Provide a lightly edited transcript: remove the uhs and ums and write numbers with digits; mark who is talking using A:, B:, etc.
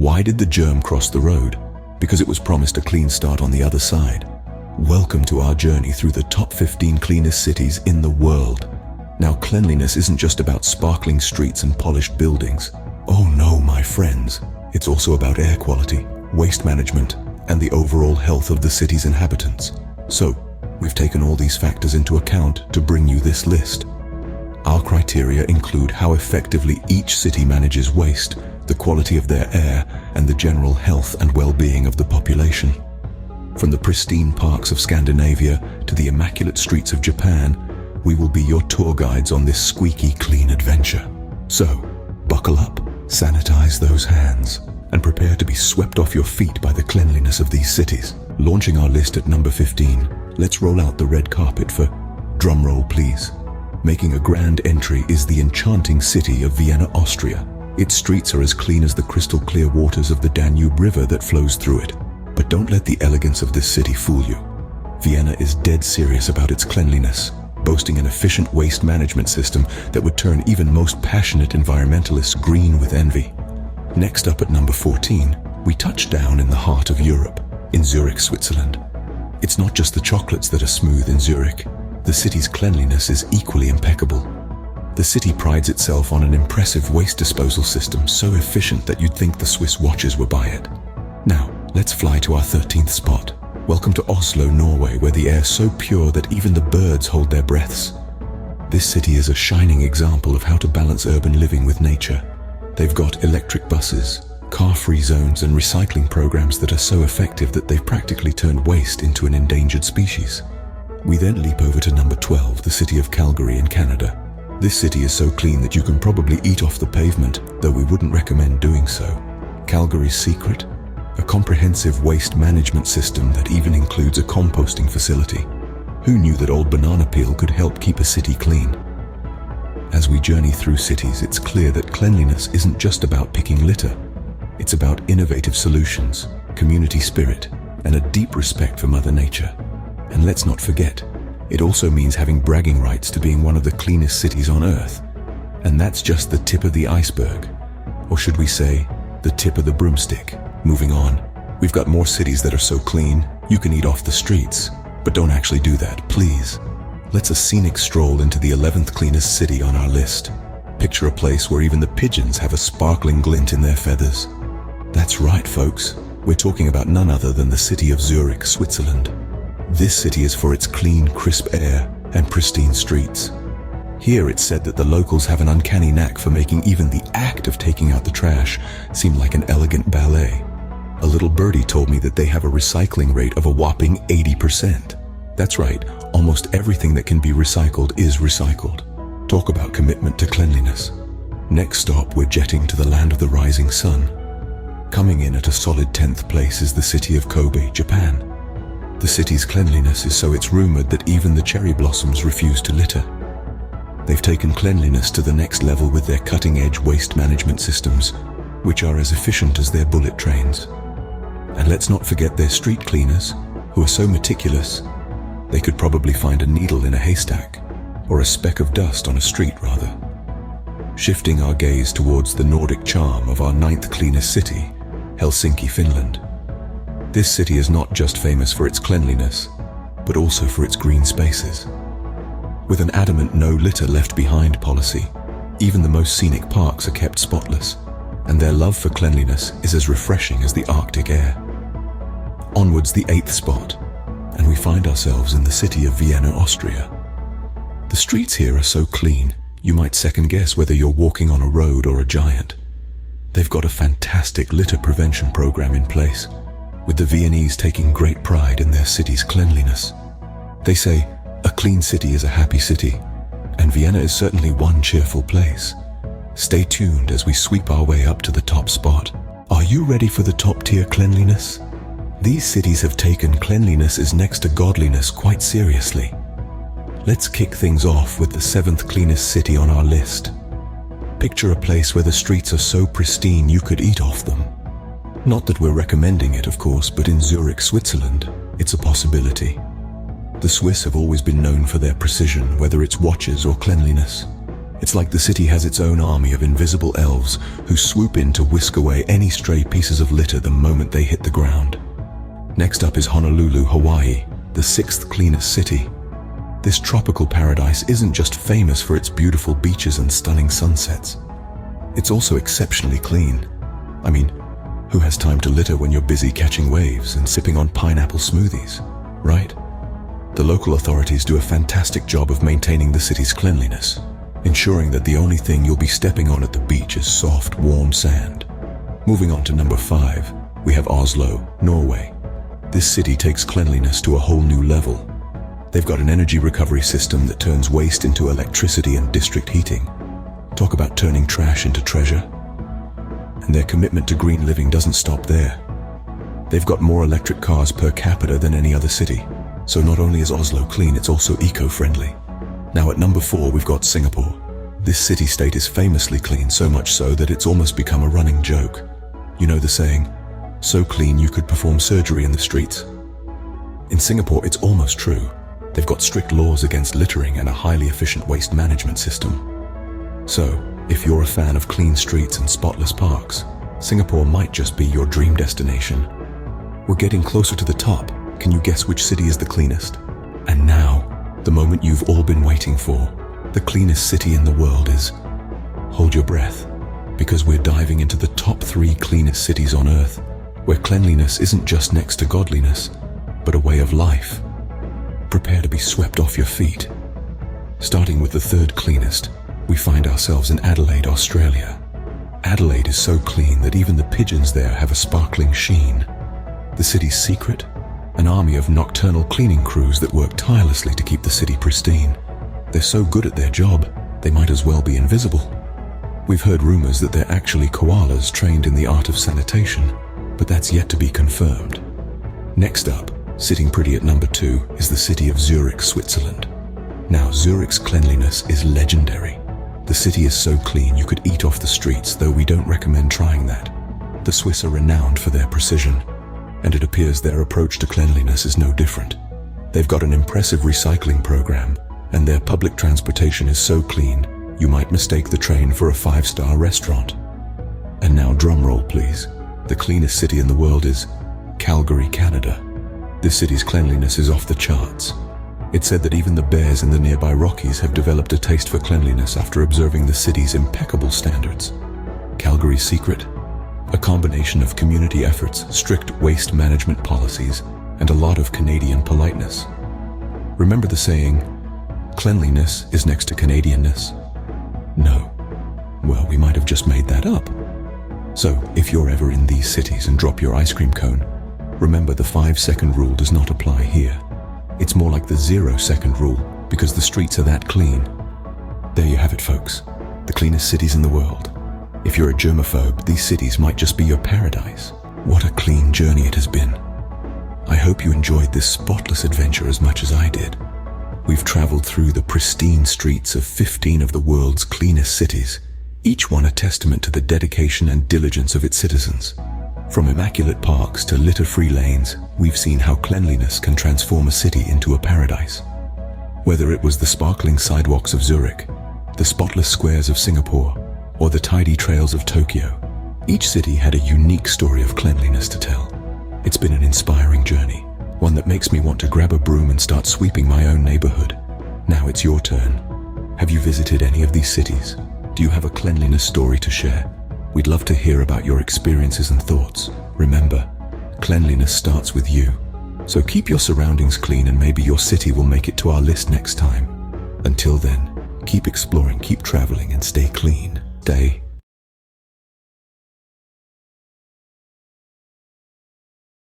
A: Why did the germ cross the road? Because it was promised a clean start on the other side. Welcome to our journey through the top 15 cleanest cities in the world. Now, cleanliness isn't just about sparkling streets and polished buildings. Oh no, my friends. It's also about air quality, waste management, and the overall health of the city's inhabitants. So, we've taken all these factors into account to bring you this list. Our criteria include how effectively each city manages waste, the quality of their air, and the general health and well-being of the population. From the pristine parks of Scandinavia to the immaculate streets of Japan, we will be your tour guides on this squeaky clean adventure. So, buckle up, sanitize those hands, and prepare to be swept off your feet by the cleanliness of these cities. Launching our list at number 15, let's roll out the red carpet for, drumroll please. Making a grand entry is the enchanting city of Vienna, Austria. Its streets are as clean as the crystal clear waters of the Danube River that flows through it. But don't let the elegance of this city fool you. Vienna is dead serious about its cleanliness, boasting an efficient waste management system that would turn even most passionate environmentalists green with envy. Next up at number 14, we touch down in the heart of Europe, in Zurich, Switzerland. It's not just the chocolates that are smooth in Zurich. The city's cleanliness is equally impeccable. The city prides itself on an impressive waste disposal system so efficient that you'd think the Swiss watches were by it. Now, let's fly to our 13th spot. Welcome to Oslo, Norway, where the air's so pure that even the birds hold their breaths. This city is a shining example of how to balance urban living with nature. They've got electric buses, car-free zones, and recycling programs that are so effective that they've practically turned waste into an endangered species. We then leap over to number 12, the city of Calgary in Canada. This city is so clean that you can probably eat off the pavement, though we wouldn't recommend doing so. Calgary's secret? A comprehensive waste management system that even includes a composting facility. Who knew that old banana peel could help keep a city clean? As we journey through cities, it's clear that cleanliness isn't just about picking litter. It's about innovative solutions, community spirit, and a deep respect for Mother Nature. And let's not forget, it also means having bragging rights to being one of the cleanest cities on Earth. And that's just the tip of the iceberg. Or should we say, the tip of the broomstick. Moving on, we've got more cities that are so clean, you can eat off the streets. But don't actually do that, please. Let's a scenic stroll into the 11th cleanest city on our list. Picture a place where even the pigeons have a sparkling glint in their feathers. That's right, folks. We're talking about none other than the city of Zurich, Switzerland. This city is for its clean, crisp air and pristine streets. Here it's said that the locals have an uncanny knack for making even the act of taking out the trash seem like an elegant ballet. A little birdie told me that they have a recycling rate of a whopping 80%. That's right, almost everything that can be recycled is recycled. Talk about commitment to cleanliness. Next stop, we're jetting to the land of the rising sun. Coming in at a solid 10th place is the city of Kobe, Japan. The city's cleanliness is so it's rumored that even the cherry blossoms refuse to litter. They've taken cleanliness to the next level with their cutting-edge waste management systems, which are as efficient as their bullet trains. And let's not forget their street cleaners, who are so meticulous, they could probably find a needle in a haystack, or a speck of dust on a street rather. Shifting our gaze towards the Nordic charm of our 9th cleanest city, Helsinki, Finland. This city is not just famous for its cleanliness, but also for its green spaces. With an adamant no litter left behind policy, even the most scenic parks are kept spotless, and their love for cleanliness is as refreshing as the Arctic air. Onwards, the 8th spot, and we find ourselves in the city of Vienna, Austria. The streets here are so clean, you might second guess whether you're walking on a road or a giant. They've got a fantastic litter prevention program in place, with the Viennese taking great pride in their city's cleanliness. They say, a clean city is a happy city, and Vienna is certainly one cheerful place. Stay tuned as we sweep our way up to the top spot. Are you ready for the top-tier cleanliness? These cities have taken cleanliness as next to godliness quite seriously. Let's kick things off with the 7th cleanest city on our list. Picture a place where the streets are so pristine you could eat off them. Not that we're recommending it, of course, but in Zurich, Switzerland, it's a possibility. The Swiss have always been known for their precision, whether it's watches or cleanliness. It's like the city has its own army of invisible elves who swoop in to whisk away any stray pieces of litter the moment they hit the ground. Next up is Honolulu, Hawaii, the 6th cleanest city. This tropical paradise isn't just famous for its beautiful beaches and stunning sunsets. It's also exceptionally clean. I mean, who has time to litter when you're busy catching waves and sipping on pineapple smoothies, right? The local authorities do a fantastic job of maintaining the city's cleanliness, ensuring that the only thing you'll be stepping on at the beach is soft, warm sand. Moving on to number 5, we have Oslo, Norway. This city takes cleanliness to a whole new level. They've got an energy recovery system that turns waste into electricity and district heating. Talk about turning trash into treasure. And their commitment to green living doesn't stop there. They've got more electric cars per capita than any other city. So not only is Oslo clean, it's also eco-friendly. Now at number 4, we've got Singapore. This city-state is famously clean, so much so that it's almost become a running joke. You know the saying, so clean you could perform surgery in the streets? In Singapore, it's almost true. They've got strict laws against littering and a highly efficient waste management system. So, if you're a fan of clean streets and spotless parks, Singapore might just be your dream destination. We're getting closer to the top. Can you guess which city is the cleanest? And now, the moment you've all been waiting for. The cleanest city in the world is... Hold your breath, because we're diving into the top 3 cleanest cities on Earth, where cleanliness isn't just next to godliness, but a way of life. Prepare to be swept off your feet. Starting with the 3rd cleanest, we find ourselves in Adelaide, Australia. Adelaide is so clean that even the pigeons there have a sparkling sheen. The city's secret? An army of nocturnal cleaning crews that work tirelessly to keep the city pristine. They're so good at their job, they might as well be invisible. We've heard rumors that they're actually koalas trained in the art of sanitation, but that's yet to be confirmed. Next up, sitting pretty at number 2, is the city of Zurich, Switzerland. Now, Zurich's cleanliness is legendary. The city is so clean you could eat off the streets, though we don't recommend trying that. The Swiss are renowned for their precision, and it appears their approach to cleanliness is no different. They've got an impressive recycling program, and their public transportation is so clean, you might mistake the train for a 5-star restaurant. And now drumroll please. The cleanest city in the world is Calgary, Canada. This city's cleanliness is off the charts. It's said that even the bears in the nearby Rockies have developed a taste for cleanliness after observing the city's impeccable standards. Calgary's secret? A combination of community efforts, strict waste management policies, and a lot of Canadian politeness. Remember the saying, cleanliness is next to Canadianness? No. Well, we might have just made that up. So, if you're ever in these cities and drop your ice cream cone, remember the 5-second rule does not apply here. It's more like the 0-second rule, because the streets are that clean. There you have it, folks. The cleanest cities in the world. If you're a germaphobe, these cities might just be your paradise. What a clean journey it has been. I hope you enjoyed this spotless adventure as much as I did. We've traveled through the pristine streets of 15 of the world's cleanest cities, each one a testament to the dedication and diligence of its citizens. From immaculate parks to litter-free lanes, we've seen how cleanliness can transform a city into a paradise. Whether it was the sparkling sidewalks of Zurich, the spotless squares of Singapore, or the tidy trails of Tokyo, each city had a unique story of cleanliness to tell. It's been an inspiring journey, one that makes me want to grab a broom and start sweeping my own neighborhood. Now it's your turn. Have you visited any of these cities? Do you have a cleanliness story to share? We'd love to hear about your experiences and thoughts. Remember, cleanliness starts with you. So keep your surroundings clean and maybe your city will make it to our list next time. Until then, keep exploring, keep traveling, and stay clean. Stay